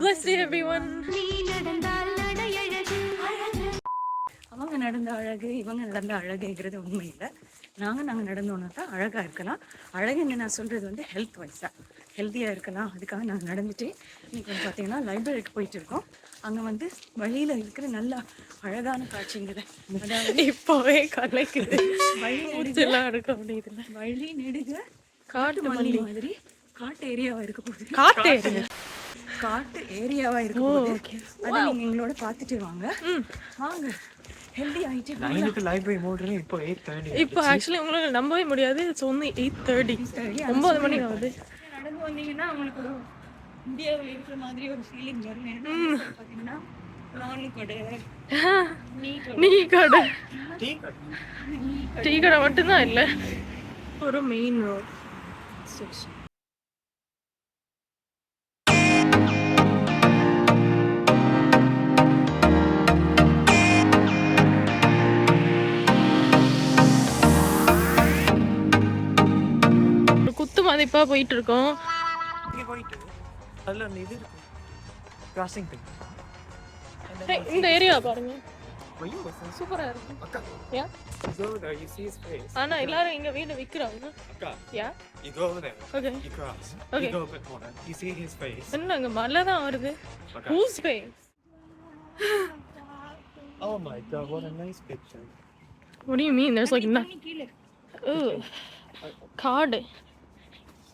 Bless you everyone. அவங்க நடந்த அழகு இவங்க நடந்த அழகுங்கிறது உண்மை இல்லை. நாங்கள் நடந்தோன்னா தான் அழகாக இருக்கலாம். அழகுன்னு நான் சொல்கிறது வந்து ஹெல்த் வைஸாக ஹெல்த்தியாக இருக்கலாம். அதுக்காக நாங்கள் நடந்துட்டு இன்னைக்கு வந்து பார்த்தீங்கன்னா லைப்ரரிக்கு போயிட்டு இருக்கோம். அங்கே வந்து வழியில் இருக்கிற நல்ல அழகான காட்சிங்களை அதாவது இப்போவே கலைக்குது. வழி நெடுலாம் இருக்க முடியுதுல்ல. வழி நெடுக காட்டு மல்லி மாதிரி காட்டு ஏரியாவாக இருக்க போகுது. காட்டு ஏரியாவாக இருக்க போகுது. அதை நீங்கள் எங்களோட பார்த்துட்டு வாங்க. வாங்க ஹெல்தி ஆகிட்டு. லைப்ரரி மூடுறேன். இப்போ ஆக்சுவலி உங்களுக்கு நம்பவே முடியாது. It's only 8:30. 9 மணி ஆகுது. நடந்து வந்தீங்கன்னா உங்களுக்கு ஒரு இந்தியாவில் இருக்கிற மாதிரி ஒரு ஃபீலிங் வரும். பார்த்தீங்கன்னா டீ கடை மட்டும்தான் இல்லை, ஒரு மெயின் ரோட் ஸ்டேஷன். குத்து மதிப்பா போயிட்டு இருக்கோம். இந்த ஏரியா பாருங்க, சூப்பரா இருக்கு. ஆனா எல்லாரும் இங்க வீடு விக்கிறாங்க. என்னங்க மழை தான் வருது. Whose face? Oh my god, what a nice picture. What do you mean? There's like nothing. காடு.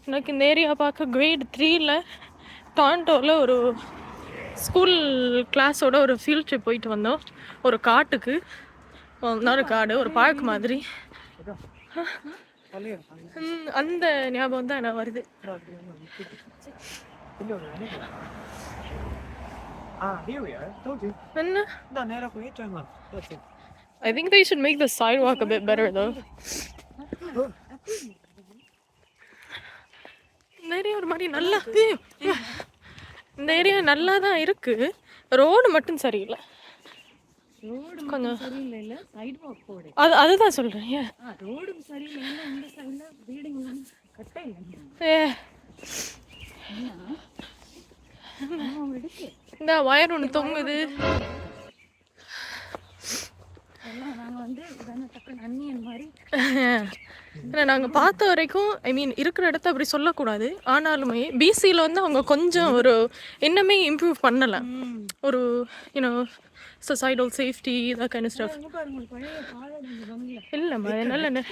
எனக்கு இந்த ஏரியா பார்க்க grade 3ல டாரண்டோவில் ஒரு ஸ்கூல் கிளாஸோட ஒரு ஃபீல்ட் ட்ரிப் போயிட்டு வந்தோம். ஒரு காட்டுக்கு, காடு, ஒரு பார்க் மாதிரி. அந்த ஞாபகம் தான் எனக்கு வருது. என்ன? I think they should make the sidewalk a bit better though. இந்த ஏரியா ஒரு மாதிரி நல்லா, இந்த ஏரியா நல்லா தான் இருக்கு. ரோடு மட்டும் சரியில்லை. கொஞ்சம் சரியில்லை. சைட்வாக் போடு. அதுதான் சொல்றேன். ரோடு சரியில்லை. இந்த சைடுல பில்டிங் கட்ட இல்லை. இந்த வயர் ஒன்று தொங்குது. நாங்கள் பார்த்த வரைக்கும் ஐ மீன் இருக்கிற இடத்த அப்படி சொல்லக்கூடாது. ஆனாலுமே பிசியில் வந்து அவங்க கொஞ்சம் ஒரு இன்னுமே இம்ப்ரூவ் பண்ணலை. ஒரு you know societal safety, that kind of stuff. இல்லைம்மா நல்ல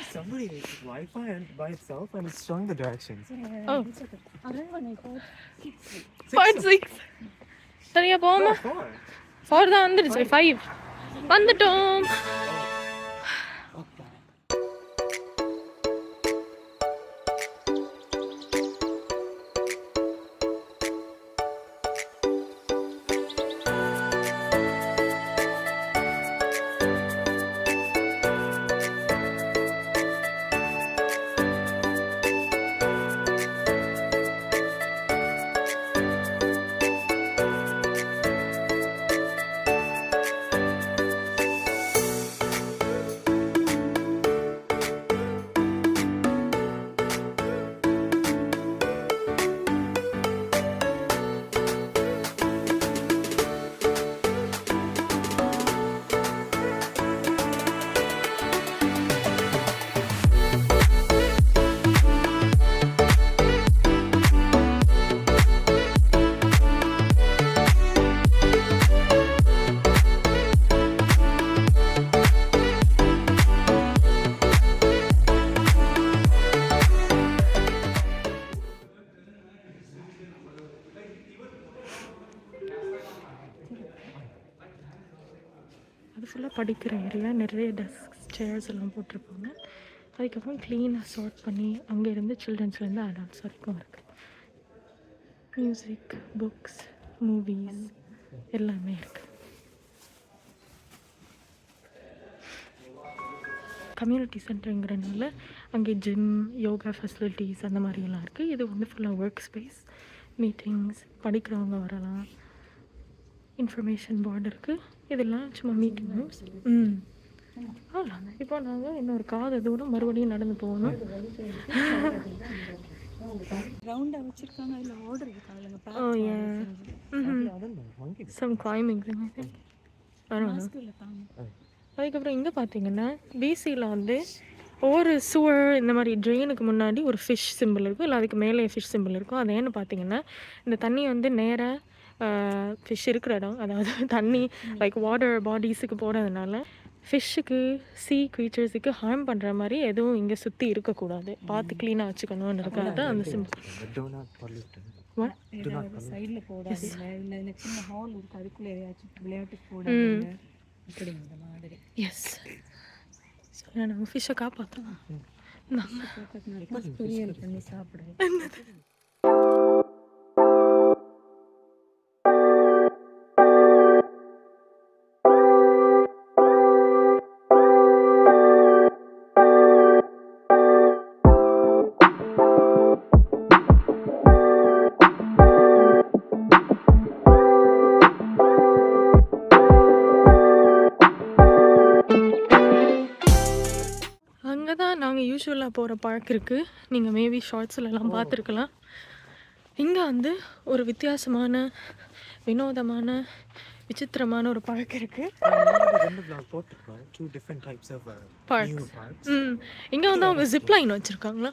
Wi-Fi by itself and it's showing the directions. Part 6 சரியா போமா? 4 தான் வந்துடுச்சு. 5 வந்துட்டோம். அது ஃபுல்லாக படிக்கிற ஏரியா. நிறைய டெஸ்க் சேர்ஸ் எல்லாம் போட்டிருப்பாங்க. அதுக்கப்புறம் க்ளீனாக சார்ட் பண்ணி அங்கேருந்து சில்ட்ரன்ஸ்லேருந்து அடல்ட்ஸ் வரைக்கும் இருக்குது. மியூசிக், புக்ஸ், மூவிஸ் எல்லாமே இருக்குது. கம்யூனிட்டி சென்டருங்கிறனால அங்கே ஜிம், யோகா ஃபெசிலிட்டிஸ் அந்த மாதிரியெல்லாம் இருக்குது. இது வந்து ஃபுல்லாக ஒர்க் ஸ்பேஸ், மீட்டிங்ஸ், படிக்கிறவங்க வரலாம். இன்ஃபர்மேஷன் போர்டு இருக்குது. இதெல்லாம் சும்மா மீட்டிங் ரூம்ஸ். அவ்வளோ. இப்போ நாங்கள் இன்னொரு காது தூரம் மறுபடியும் நடந்து போகணும். ரவுண்டா வச்சிருக்காங்க அதுல ஓடுறது காலங்க Oh, yeah. Some climbing thing, I think. I don't know. அதுக்கப்புறம் இங்கே பார்த்தீங்கன்னா பிசியில் வந்து ஒவ்வொரு சுவர் இந்த மாதிரி ட்ரெயினுக்கு முன்னாடி ஒரு ஃபிஷ் சிம்பிள் இருக்கும், இல்லை அதுக்கு மேலே ஃபிஷ் சிம்பிள் இருக்கும். அது ஏன்னு பார்த்தீங்கன்னா இந்த தண்ணி வந்து நேராக ஃபிஷ் இருக்கிற இடம், அதாவது தண்ணி லைக் வாட்டர் பாடிஸுக்கு போகிறதுனால ஃபிஷ்ஷுக்கு சீ க்ரீச்சர்ஸுக்கு ஹார்ம் பண்ணுற மாதிரி எதுவும் இங்கே சுற்றி இருக்கக்கூடாது, பார்த்து க்ளீனாக வச்சுக்கணுன்றதுக்காக தான் அந்த சிம்பிள். சைடுல போடாது இல்ல இந்த சின்ன ஹால் இருக்கு அதுக்குள்ள ஏதாச்சும் விளையாட்டுக்கு போடாதீங்க அப்படிங்கிற மாதிரி. எஸ், நாங்கள் ஃபிஷ்ஷை காப்பாற்றலாம். பொரியல் பண்ணி சாப்பிடுவோம். அங்கே தான் நாங்கள் யூஸ்வலாக போகிற பார்க் இருக்குது. நீங்கள் மேபி ஷார்ட்ஸ்லலாம் பார்த்துருக்கலாம். இங்கே வந்து ஒரு வித்தியாசமான வினோதமான விசித்திரமான ஒரு பார்க் இருக்குது. பார்க் இங்கே வந்து அவங்க ஜிப் லைன் வச்சுருக்காங்களா?